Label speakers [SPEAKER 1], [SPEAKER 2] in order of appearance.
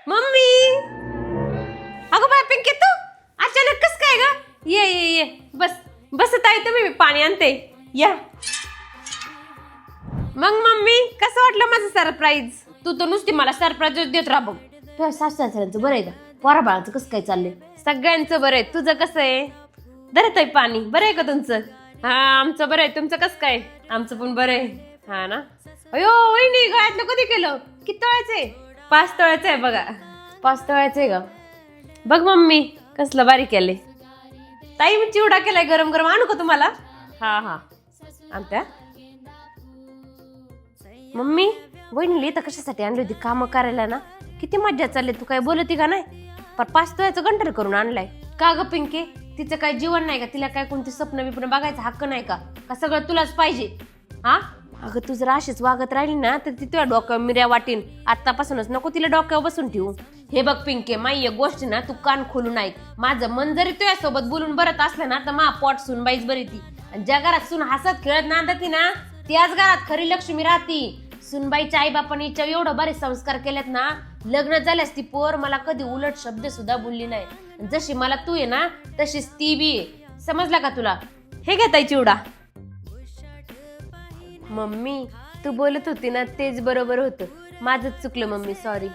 [SPEAKER 1] Mummy, अगं bye Pinky तू अचानक कस काय ग? ये ये ये बस बस ताई, तुम्ही पाणी आणते या. मग मम्मी कसं वाटलं माझं सरप्राईज? तू तर नुसती मला सरप्राईज देत राहा बघ. तुझ्या सासऱ्यांचं बरं आहे का? पोरा बाळाचं कसं काय चाललंय? सगळ्यांचं बरं आहे. तुझं कसं आहे? धरत आहे पाणी. बरं आहे का तुमचं? हा आमचं बरं आहे. तुमचं कसं काय? आमचं पण बरं आहे. हा ना. अयो वहिनी, गळ्यातलं कधी केलं? किती तोळ्याचं आहे? 5 तोळ्याचं आहे बघा. 5 तोळ्याचं आहे का? बघ मम्मी कसलं बारीक केलंय. ताई मी चिवडा केलाय गरम गरम, आणू का तुम्हाला? हा हा आणत्या. मम्मी वहिनीला इथं कशासाठी आणली होती? कामं करायला ना. किती मज्जा चालली. तू काय बोलती का नाही? पर 5 तोळ्याचं गंटर करून आणलाय. का ग पिंके, तिचं काय जीवन नाही का? तिला काय कोणती स्वप्न बिप्न बघायचा हक्क नाही का? का सगळं तुलाच पाहिजे? हा अगं तू जर अशीच वागत राहिली ना तर ती तुझ्या डोक्यावर मिऱ्या वाटीन. आतापासूनच नको तिला डोक्यावर बसून ठेवू. हे बघ पिंके, माई एक गोष्ट ना तू कान खोलून ऐक. माझं मन जरी तुझ्यासोबत बोलून बरत असलं ना तर मा पोट सुनबाईच बरी ती. ज्या घरात सून हसत खेळत नांदती ना त्याच घरात खरी लक्ष्मी राहती. सुनबाईच्या आई बापाने हिच्यावर एवढं बरे संस्कार केलेत ना, लग्न झाल्यास ती पोर मला कधी उलट शब्द सुद्धा बोलली नाही. जशी मला तू आहे ना तशीच ती बी आहे. समजला का तुला? हे घेताय चिवडा. मम्मी तू बोलत होती ना तेच बरोबर होतं. माझंच चुकलं मम्मी, सॉरी.